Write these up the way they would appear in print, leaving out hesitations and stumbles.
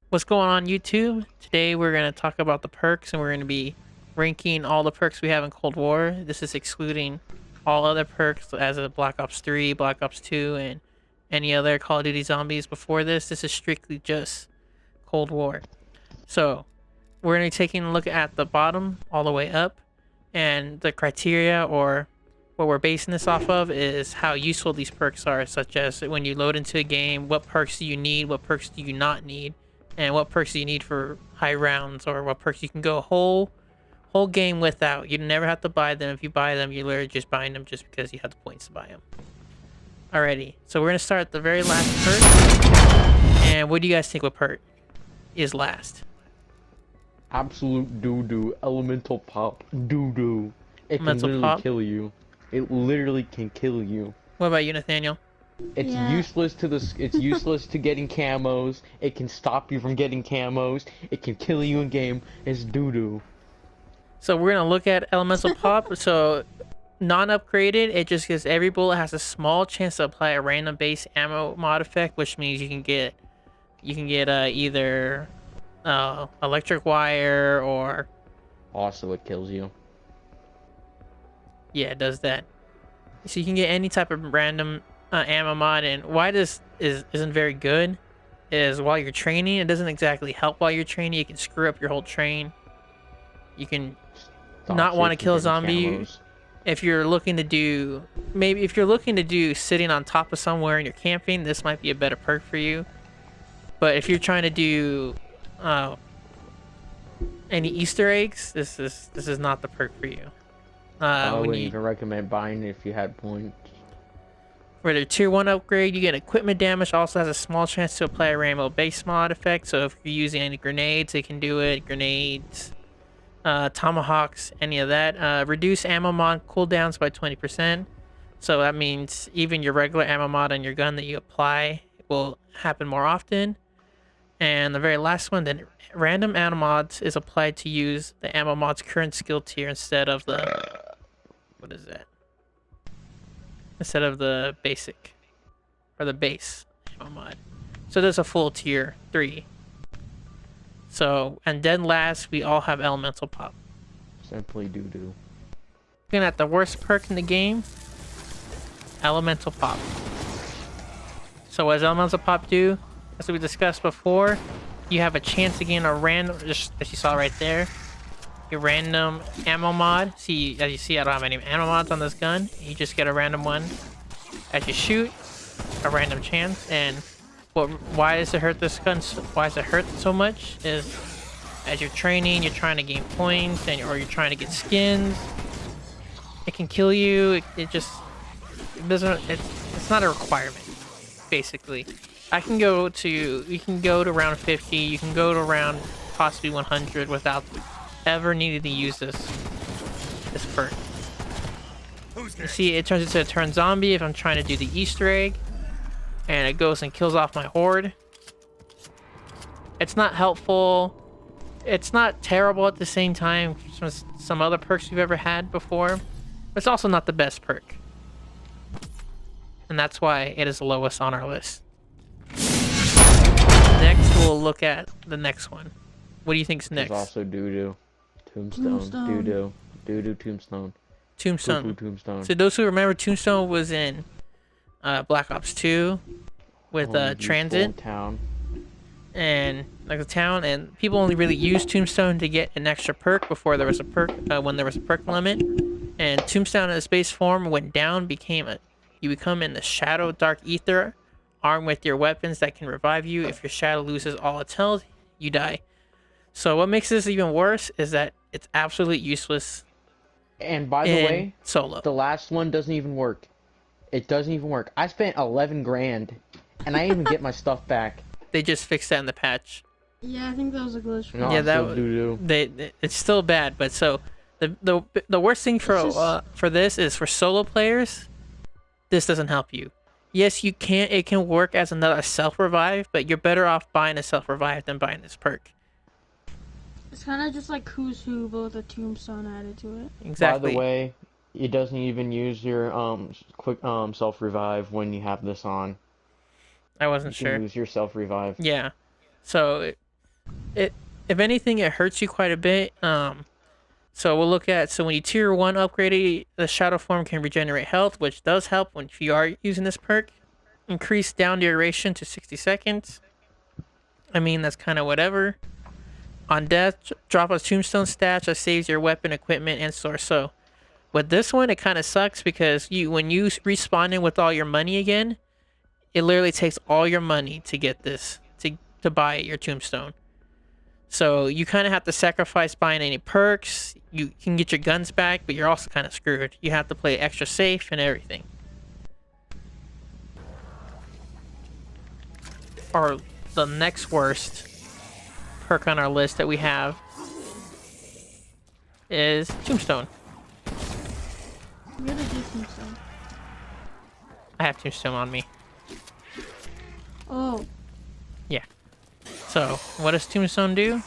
What's going on YouTube? Today we're going to talk about the perks and we're going to be ranking all the perks we have in Cold War. This is excluding all other perks as a Black Ops 3, Black Ops 2, and any other Call of Duty Zombies before this. This is strictly just Cold War. So we're going to be taking a look at the bottom all the way up, and the criteria or what we're basing this off of is how useful these perks are, such as when you load into a game, what perks do you need, what perks do you not need, and what perks do you need for high rounds, or what perks you can go a whole game without. You never have to buy them. If you buy them, you're literally just buying them just because you have the points to buy them. Alrighty, so we're gonna start at the very last perk. And what do you guys think what perk is last? Absolute doo-doo. Elemental pop. Doo-doo. It can Mental literally pop. kill you. It literally can kill you. What about you, Nathaniel? It's Yeah. useless to it's useless to getting camos. It can stop you from getting camos. It can kill you in game. It's doo-doo. So we're gonna look at elemental pop. So non-upgraded, it just gives every bullet has a small chance to apply a random base ammo mod effect, which means you can get either electric wire or Also, it kills you. yeah, it does that. So you can get any type of random ammo mod. And why this isn't very good is while you're training, it doesn't exactly help while you're training. You can screw up your whole train. You can not Stops want to you from kill a getting zombie. camos. If you're looking to do, maybe if you're looking to do sitting on top of somewhere and you're camping, this might be a better perk for you. But if you're trying to do any Easter eggs, this is not the perk for you. I When wouldn't you even recommend buying it if you had points. for their tier 1 upgrade, you get equipment damage. Also has a small chance to apply a rainbow base mod effect. So if you're using any grenades, it can do it. Grenades, tomahawks, any of that. Reduce ammo mod cooldowns by 20%. So that means even your regular ammo mod on your gun that you apply will happen more often. And the very last one, then random ammo mods is applied to use the ammo mod's current skill tier instead of the what is that? Instead of the basic or the base ammo mod. So there's a full tier 3. So, and then last, we all have elemental pop. Simply doo-doo. Looking at the worst perk in the game, elemental pop. So what does elemental pop do? As we discussed before, you have a chance to gain a random, just as you saw right there, a random ammo mod. See, as you see, I don't have any ammo mods on this gun. You just get a random one as you shoot, a random chance. And why does it hurt this gun? Why does it hurt so much? Is as you're training, you're trying to gain points, or you're trying to get skins. It can kill you. It doesn't. It's not a requirement, basically. You can go to round 50. You can go to round possibly 100 without ever needing to use this perk. You see, it turns into a turn zombie if I'm trying to do the Easter egg, and it goes and kills off my horde. It's not helpful. It's not terrible at the same time from some other perks you've ever had before. But it's also not the best perk. And that's why it is the lowest on our list. Next, we'll look at the next one. What do you think's next? It's also doo-doo. Tombstone. Doo-doo. Doo-doo Tombstone. Tombstone. Poo-poo Tombstone. So those who remember, Tombstone was in Black Ops 2 with Transit Town. and like the town, and people only really used Tombstone to get an extra perk before there was a perk when there was a perk limit. And Tombstone in its base form went down, you become in the Shadow Dark Ether, armed with your weapons that can revive you. If your shadow loses all its health, you die. So what makes this even worse is that it's absolutely useless And by the in way, solo. the last one doesn't even work. It doesn't even work. I spent 11 grand, and I didn't even get my stuff back. They just fixed that in the patch. Yeah, I think that was a glitch. No, Yeah, it's that still was- doo-doo. It's still bad, but so the worst thing for this is for solo players. This doesn't help you. Yes, it can work as another self revive, but you're better off buying a self revive than buying this perk. It's kind of just like Who's Who, but with a tombstone added to it. Exactly. By the way, it doesn't even use your quick self revive when you have this on. I wasn't You can sure. use your self revive. Yeah. So it if anything, it hurts you quite a bit. So we'll look at, so when you tier 1 upgrade it, the shadow form can regenerate health, which does help when you are using this perk. Increase down duration to 60 seconds. I mean, that's kind of whatever. On death, drop a tombstone stash that saves your weapon, equipment, and source. So with this one, it kind of sucks because when you respawn in with all your money again, it literally takes all your money to get this, to buy your tombstone. So you kind of have to sacrifice buying any perks. You can get your guns back, but you're also kind of screwed. You have to play extra safe and everything. Or the next worst perk on our list that we have is Tombstone. Where did you Tombstone? I have Tombstone on me. Oh. Yeah. So, what does Tombstone do?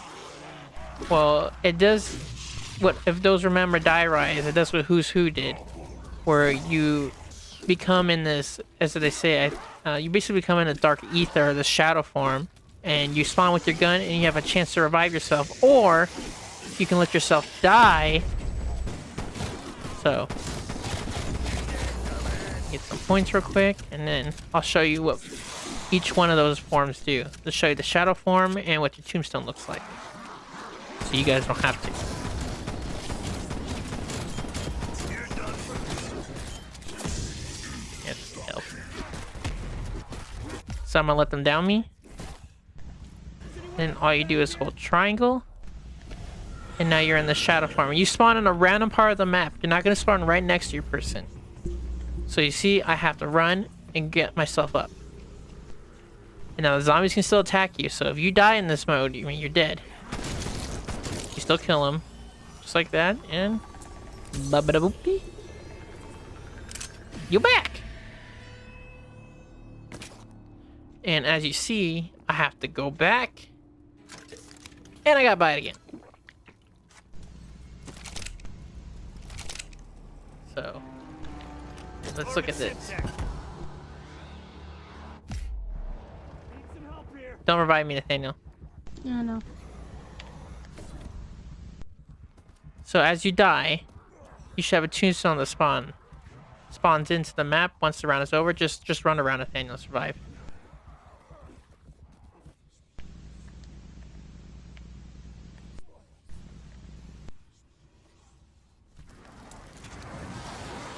Well, it does what, if those remember Die Rise, it does what Who's Who did. Where you become in this, as they say, you basically become in a dark ether, the shadow form, and you spawn with your gun and you have a chance to revive yourself, or you can let yourself die. So, get some points real quick, and then I'll show you what each one of those forms do. To show you the shadow form and what your tombstone looks like, so you guys don't have to. So I'm gonna let them down me. Then all you do is hold triangle. And now you're in the shadow form. You spawn in a random part of the map. You're not gonna spawn right next to your person. So you see, I have to run and get myself up. And now the zombies can still attack you. So if you die in this mode, I mean, you're dead. You still kill them. Just like that. And ba-ba-da-boopy. You're back! And as you see, I have to go back. And I got by it again. So, let's look at this. Don't revive me, Nathaniel. Yeah, I know. So as you die, you should have a tombstone that spawns into the map. Once the round is over, just run around, Nathaniel, survive.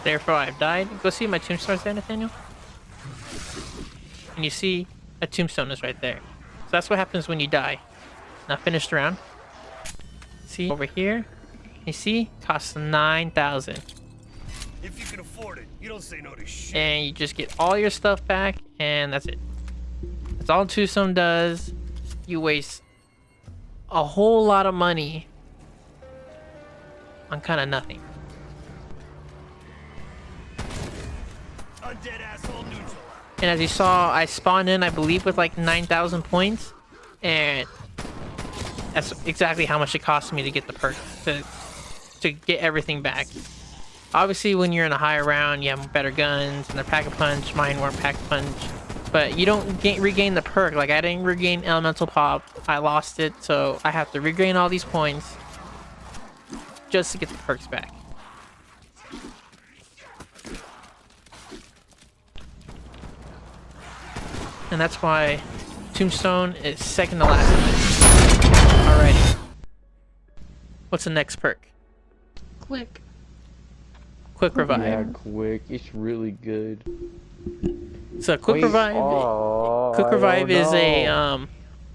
Therefore, I've died. Go see my tombstones there, Nathaniel. And you see a tombstone is right there. So that's what happens when you die. Now finish the round. See over here. You see, costs 9,000. If you can afford it, you don't say no to shit. And you just get all your stuff back, and that's it. That's all Tombstone does. You waste a whole lot of money on kind of nothing. Undead asshole neutral. And as you saw, I spawned in, I believe, with like 9,000 points, and that's exactly how much it cost me to get the perk, to get everything back. Obviously, when you're in a higher round, you have better guns, and they're pack-a-punch. Mine weren't pack-a-punch. But you don't regain the perk. Like, I didn't regain Elemental Pop. I lost it, so I have to regain all these points just to get the perks back. And that's why Tombstone is second to last in this. Alrighty. What's the next perk? Quick. Quick Revive. Yeah, quick. It's really good. So Quick Wait, Revive. Quick I Revive don't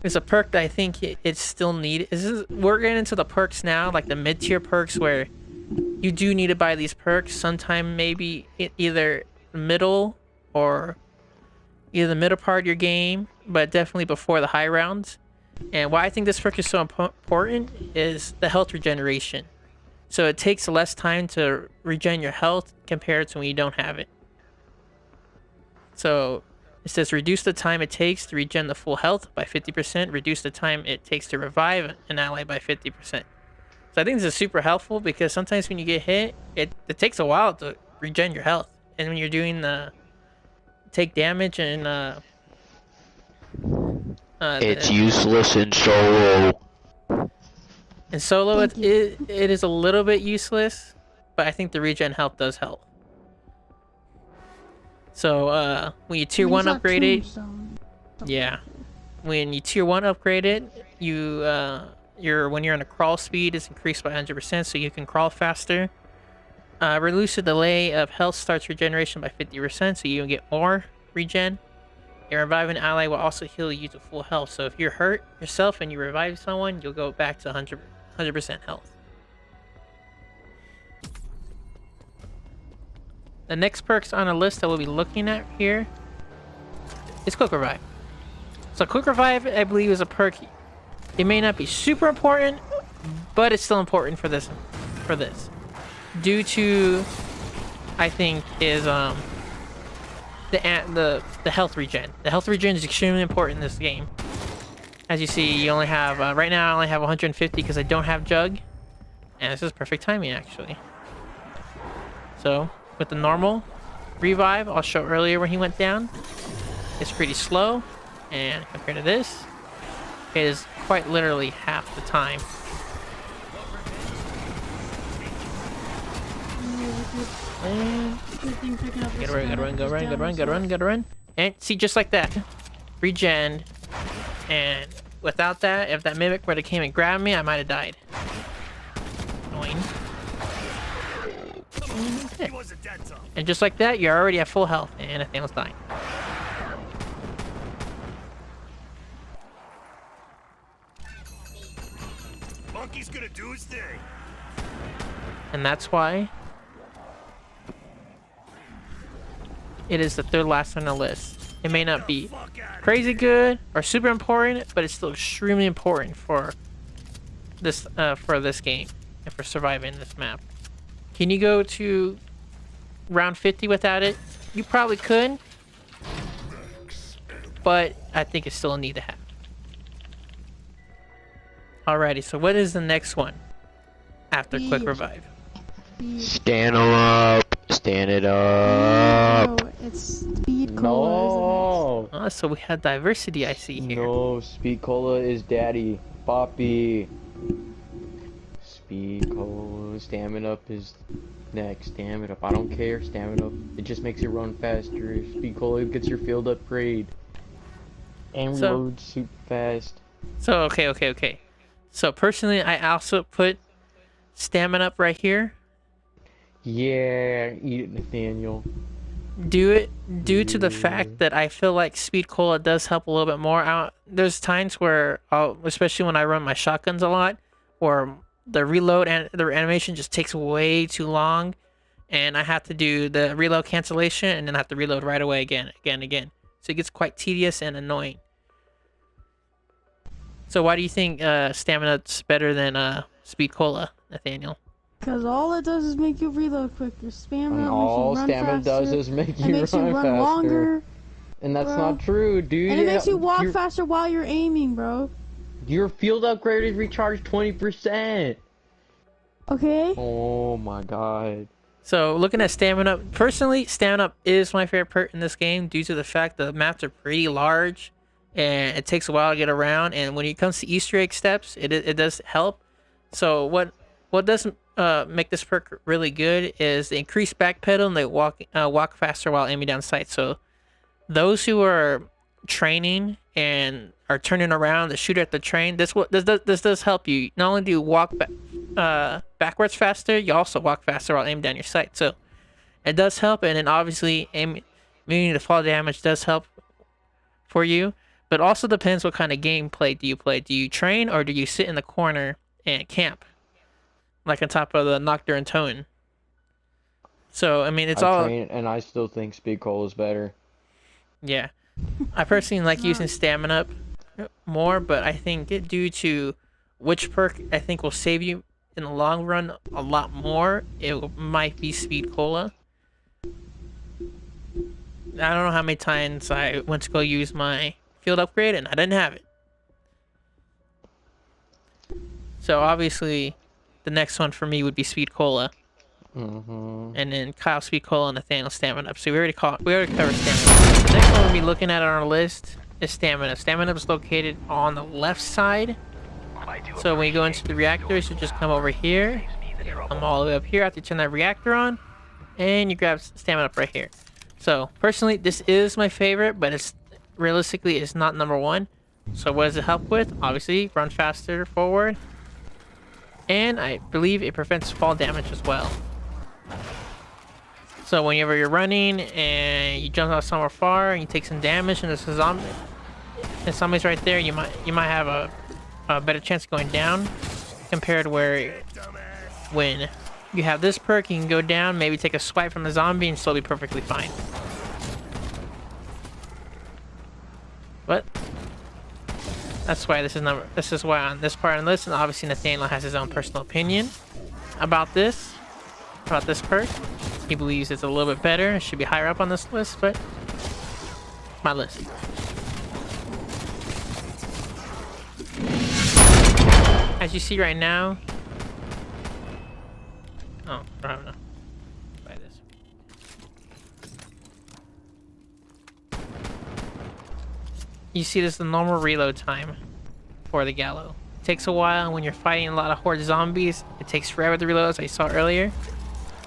is know. a perk that I think it's still needed. We're getting into the perks now, like the mid-tier perks where you do need to buy these perks. Sometime maybe either middle or either the middle part of your game, but definitely before the high rounds. And why I think this perk is so important is the health regeneration. So it takes less time to regen your health compared to when you don't have it. So it says reduce the time it takes to regen the full health by 50%, reduce the time it takes to revive an ally by 50%. So I think this is super helpful because sometimes when you get hit, it takes a while to regen your health. And when you're doing the take damage and it's useless in solo. In solo, Thank it is a little bit useless, but I think the regen health does help. So when you tier 1 upgrade it, yeah, when you tier 1 upgrade it, when you're in a crawl speed is increased by 100%, so you can crawl faster. Reduce the delay of health starts regeneration by 50%, so you can get more regen. A reviving ally will also heal you to full health, so if you're hurt yourself and you revive someone, you'll go back to 100% health. The next perks on the list that we'll be looking at here is Quick Revive. So Quick Revive, I believe, is a perk. It may not be super important, but it's still important for this. Due to, I think, is the health regen. The health regen is extremely important in this game. As you see, you only have right now I only have 150 because I don't have Jug, and this is perfect timing actually. So with the normal revive, I'll show earlier when he went down, it's pretty slow, and compared to this, it is quite literally half the time. And gotta run. And see, just like that, regen. And without that, if that mimic would have came and grabbed me, I might have died. Annoying. And just like that, you're already at full health, and Nathaniel's dying. Monkey's gonna do his thing. And that's why it is the third last on the list. It may not be crazy good or super important, but it's still extremely important for this game and for surviving this map. Can you go to round 50 without it? You probably could, but I think it's still a need to have. Alrighty, so what is the next one after Quick Revive? Stand up. Stand it up. No, it's Speed Cola. No. Oh, so we have diversity I see here. No, Speed Cola is daddy. Poppy. Speed Cola. Stamina up is next. Stamina up. I don't care. Stamina up. It just makes it run faster. Speed Cola gets your field upgrade. And reloads super fast. So, okay. So, personally, I also put stamina up right here. Yeah, eat it, Nathaniel. Due to the fact that I feel like Speed Cola does help a little bit more. There's times where, especially when I run my shotguns a lot, or the reload and the animation just takes way too long, and I have to do the reload cancellation and then I have to reload right away again. So it gets quite tedious and annoying. So why do you think stamina's better than Speed Cola, Nathaniel? Because all it does is make you reload quicker. Stamina All makes you run stamina faster. does is make you It makes you run faster. longer. And that's bro. not true, dude. And it makes you walk faster while you're aiming, bro. Your field upgrade is recharged 20%. Okay? Oh my god. So looking at stamina, personally, stamina is my favorite perk in this game due to the fact the maps are pretty large and it takes a while to get around. And when it comes to Easter egg steps, it does help. So what does make this perk really good is the increased backpedal and they walk faster while aiming down sight. So those who are training and are turning around to shoot at the train, this does help you. Not only do you walk backwards faster, you also walk faster while aiming down your sight. So it does help, and then obviously meaning the fall damage does help for you. But also depends what kind of gameplay do you play. Do you train or do you sit in the corner and camp, like on top of the Nocturne Tone? So I mean, it's all. Train, and I still think Speed Cola is better. Yeah, I personally like using stamina up more, but I think due to which perk I think will save you in the long run a lot more, it might be Speed Cola. I don't know how many times I went to go use my field upgrade and I didn't have it. So obviously, the next one for me would be Speed Cola. And then Kyle Speed Cola and Nathaniel Stamina Up. So we already covered Stamina. The next one we'll be looking at on our list is Stamina. Stamina is located on the left side So when you go into the reactors, you just come over here, come all the way up here after you turn that reactor on, and you grab stamina up right here. So personally, this is my favorite, but it's realistically it's not number one. So what does it help with? Obviously, run faster forward, and I believe it prevents fall damage as well. So whenever you're running and you jump out somewhere far and you take some damage and there's a zombie, and somebody's right there, you might have a better chance of going down compared where when you have this perk, you can go down, maybe take a swipe from a zombie and still be perfectly fine. But that's why this is why on this part of the list, and obviously Nathaniel has his own personal opinion about this perk. He believes it's a little bit better. It should be higher up on this list, but it's my list. As you see right now, oh, I don't know. Buy this. You see this is the normal reload time for the Gallo. It takes a while when you're fighting a lot of horde zombies. It takes forever to reload, as I saw earlier.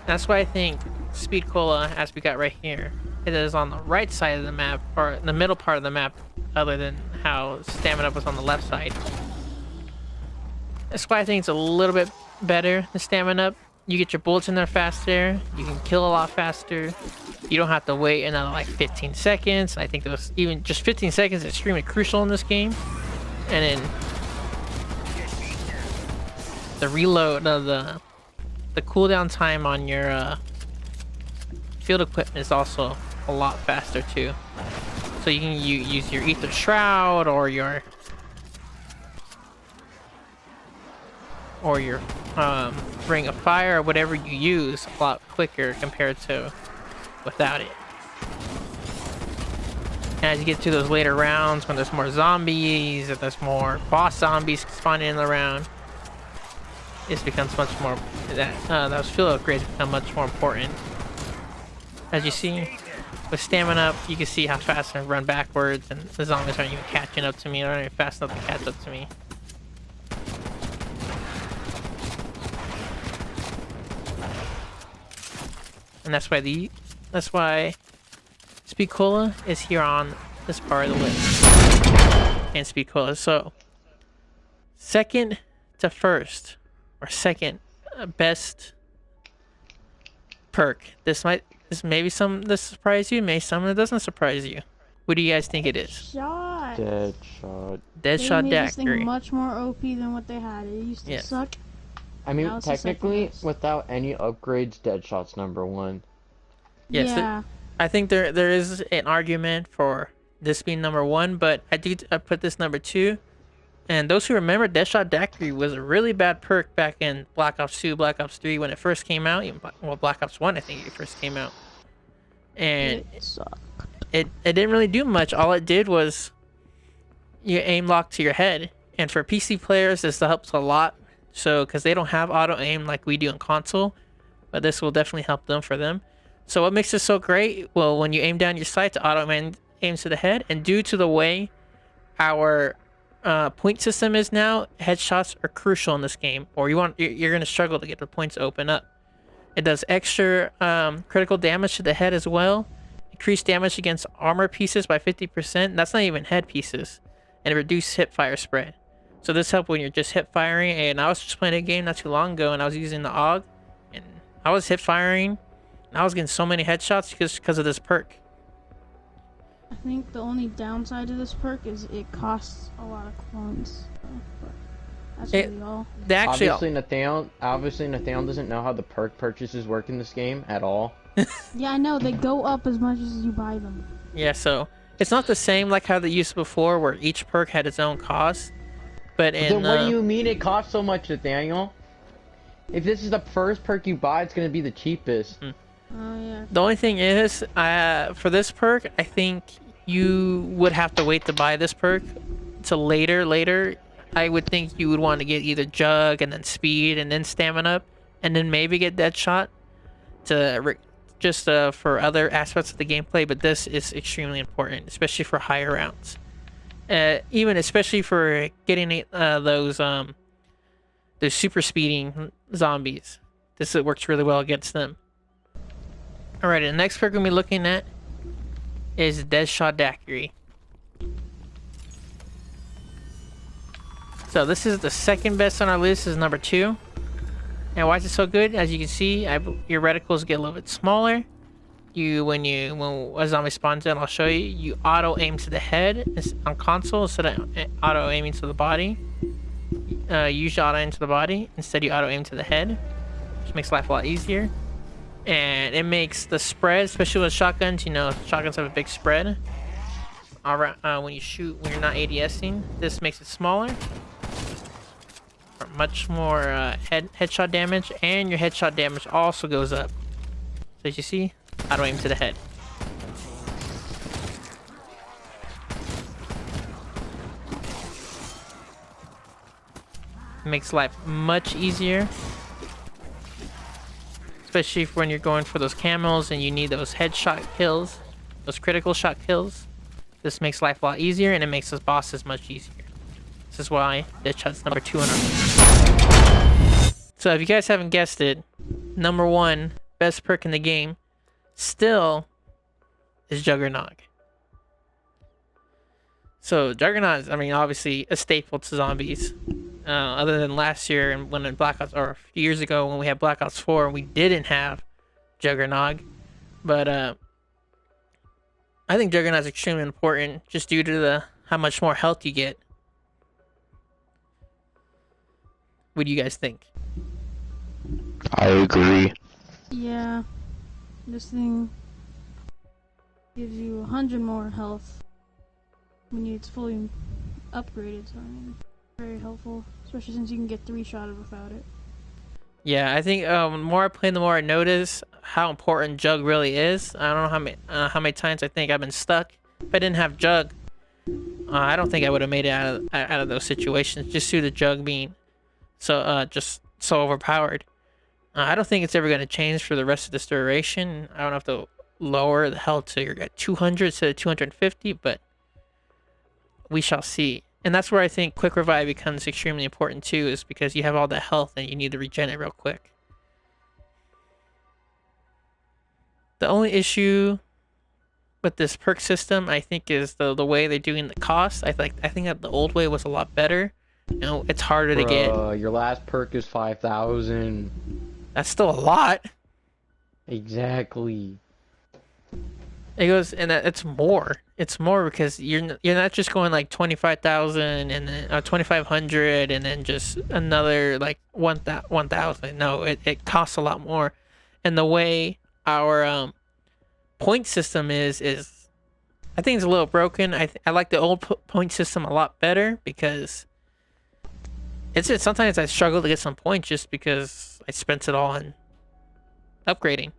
That's why I think Speed Cola, as we got right here, it is on the right side of the map, or the middle part of the map, other than how Stamina was on the left side. That's why I think it's a little bit better, the Stamina up. You get your bullets in there faster, you can kill a lot faster, you don't have to wait another like 15 seconds. I think those, even just 15 seconds is extremely crucial in this game. And then the reload of the cooldown time on your field equipment is also a lot faster too. So you can use your Ether Shroud or your Ring of Fire or whatever you use a lot quicker compared to without it. And as you get to those later rounds when there's more zombies, if there's more boss zombies spawning in the round, it becomes much more, those field upgrades become much more important. As you see, with stamina up, you can see how fast I run backwards, and the zombies aren't even catching up to me. They're not even fast enough to catch up to me. And that's why Speed Cola is here on this part of the list. And Speed Cola. So, second to first, or second best perk. This maybe some that surprise you, maybe some that doesn't surprise you. What do you guys think it is? Shot. Deadshot. Deadshot They made this thing Daiquiri. much more OP than what they had. It used to suck. I mean, Now it's the second technically, best. without any upgrades, Deadshot's number one. Yes, Yeah. I think there is an argument for this being number one, but I put this number two. And those who remember, Deadshot Daiquiri was a really bad perk back in Black Ops 2, Black Ops 3 when it first came out. Well, Black Ops 1, I think it first came out. And It sucked. it didn't really do much. All it did was you aim lock to your head. And for PC players, this helps a lot. So, because they don't have auto aim like we do in console, but this will definitely help them for them. So what makes this so great? Well, when you aim down your sight, the auto aim aims to the head, and due to the way our point system is now, headshots are crucial in this game, or you're going to struggle to get the points to open up. It does extra critical damage to the head as well. Increased damage against armor pieces by 50%. That's not even head pieces. And reduced hip fire spread. So this helps when you're just hip firing. And I was just playing a game not too long ago, and I was using the AUG, and I was hip firing, and I was getting so many headshots because of this perk. I think the only downside to this perk is it costs a lot of coins. But that's really all. They actually, Obviously, Nathaniel doesn't know how the perk purchases work in this game at all. Yeah, I know. They go up as much as you buy them. yeah, so it's not the same like how they used before, where each perk had its own cost. But in Then what do you mean it costs so much, Nathaniel? If this is the first perk you buy, it's gonna be the cheapest. Oh yeah. The only thing is, for this perk, I think you would have to wait to buy this perk till later. I would think you would want to get either Jug and then Speed and then Stamina up, and then maybe get Deadshot for other aspects of the gameplay. But this is extremely important, especially for higher rounds. Even especially for getting those super speeding zombies. This works really well against them. Alright, the next perk we're gonna be looking at is Deadshot Daiquiri. So this is the second best on our list. This is number 2. And why is it so good? As you can see, your reticles get a little bit smaller. When a zombie spawns in, I'll show you. You auto aim to the head on console instead of auto aiming to the body. Usually auto aim to the body. Instead, you auto aim to the head, which makes life a lot easier. And it makes the spread, especially with shotguns. You know, shotguns have a big spread. When you shoot, when you're not ADSing, this makes it smaller. For much more headshot damage, and your headshot damage also goes up. So as you see, auto aim to the head. Makes life much easier, especially when you're going for those camos and you need those headshot kills, those critical shot kills. This makes life a lot easier, and it makes those bosses much easier. This is why Deadshot's number 2 on our list. So if you guys haven't guessed it, number 1 best perk in the game still is Juggernaut. So Juggernaut is, I mean, obviously a staple to zombies. Other than last year and when in Black Ops, or a few years ago when we had Black Ops 4, we didn't have Juggernaut. But I think Juggernaut is extremely important just due to how much more health you get. What do you guys think? I agree. Yeah, this thing gives you 100 more health when it's fully upgraded, so I mean, very helpful, especially since you can get 3-shotted without it. Yeah, I think the more I play, the more I notice how important Jug really is. I don't know how many times I think I've been stuck. If I didn't have Jug, I don't think I would have made it out of those situations, just due to Jug being just so overpowered. I don't think it's ever going to change for the rest of this duration. I don't have to lower the health to your 200 instead of 250, but we shall see. And that's where I think quick revive becomes extremely important too, is because you have all the health and you need to regen it real quick. The only issue with this perk system, I think, is the way they're doing the cost. I think that the old way was a lot better. You know, it's harder to get. Your last perk is 5,000. That's still a lot. Exactly. It goes, and it's more. It's more because you're not just going like 25,000 and then 2,500 and then just another like 1,000. No, it costs a lot more. And the way our point system is I think it's a little broken. I like the old point system a lot better because sometimes I struggle to get some points just because I spent it all on upgrading.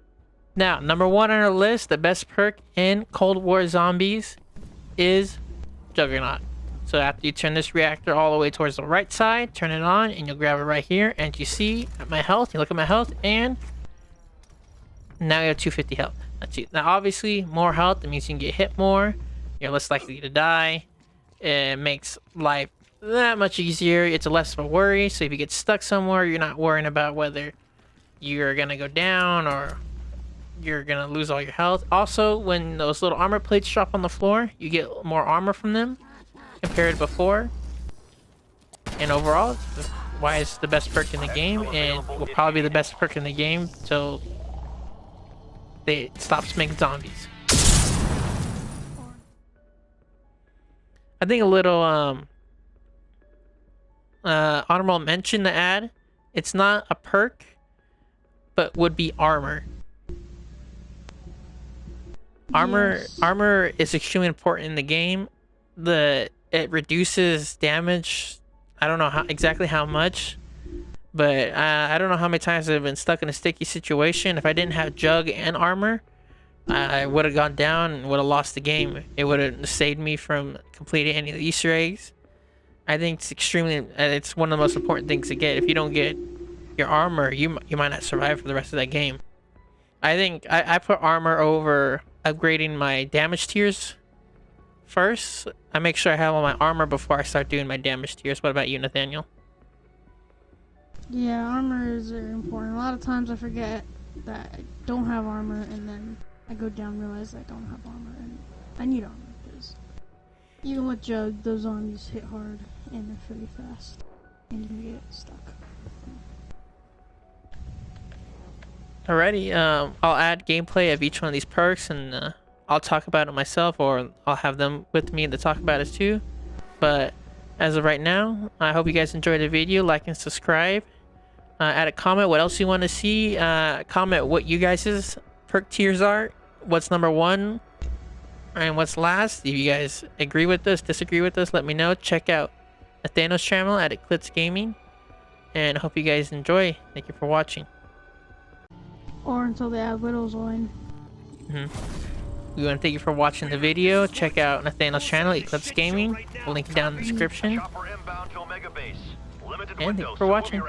Now, number 1 on our list, the best perk in Coldwar Zombies is Juggernaut. So after you turn this reactor all the way towards the right side, turn it on, and you'll grab it right here. And you see at my health, you look at my health, and now you have 250 health. That's it. Now, obviously, more health, that means you can get hit more. You're less likely to die. It makes life that much easier. It's less of a worry. So if you get stuck somewhere, you're not worrying about whether you're going to go down or you're gonna lose all your health. Also, when those little armor plates drop on the floor, you get more armor from them compared to before. And overall, that's why it's the best perk in the game, and will probably be the best perk in the game till they stops making zombies. I think a little honorable mention to add, it's not a perk, but would be armor. Armor is extremely important in the game. It reduces damage. I don't know exactly how much, but I don't know how many times I've been stuck in a sticky situation. If I didn't have Jug and armor, I would have gone down and would have lost the game. It would have saved me from completing any of the Easter eggs. I think it's one of the most important things to get. If you don't get your armor, you might not survive for the rest of that game. I think I put armor over upgrading my damage tiers first, I make sure I have all my armor before I start doing my damage tiers. What about you, Nathaniel? Yeah, armor is very important. A lot of times I forget that I don't have armor, and then I go down and realize I don't have armor, and I need armor, because even with Jug, those zombies hit hard, and they're pretty fast, and you can get stuck. Alrighty, I'll add gameplay of each one of these perks, and I'll talk about it myself, or I'll have them with me to talk about it too. But as of right now, I hope you guys enjoyed the video. Like and subscribe. Add a comment what else you want to see. Comment what you guys' perk tiers are. What's number 1 and what's last. If you guys agree with this, disagree with this, let me know. Check out Nathaniel's channel at Eclipse Gaming. And I hope you guys enjoy. Thank you for watching. Or until they add Widow's Wine. We want to thank you for watching the video. Check out Nathaniel's channel, Eclipse Gaming. We'll link it down in the description. And thank you for watching.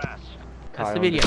That's the video.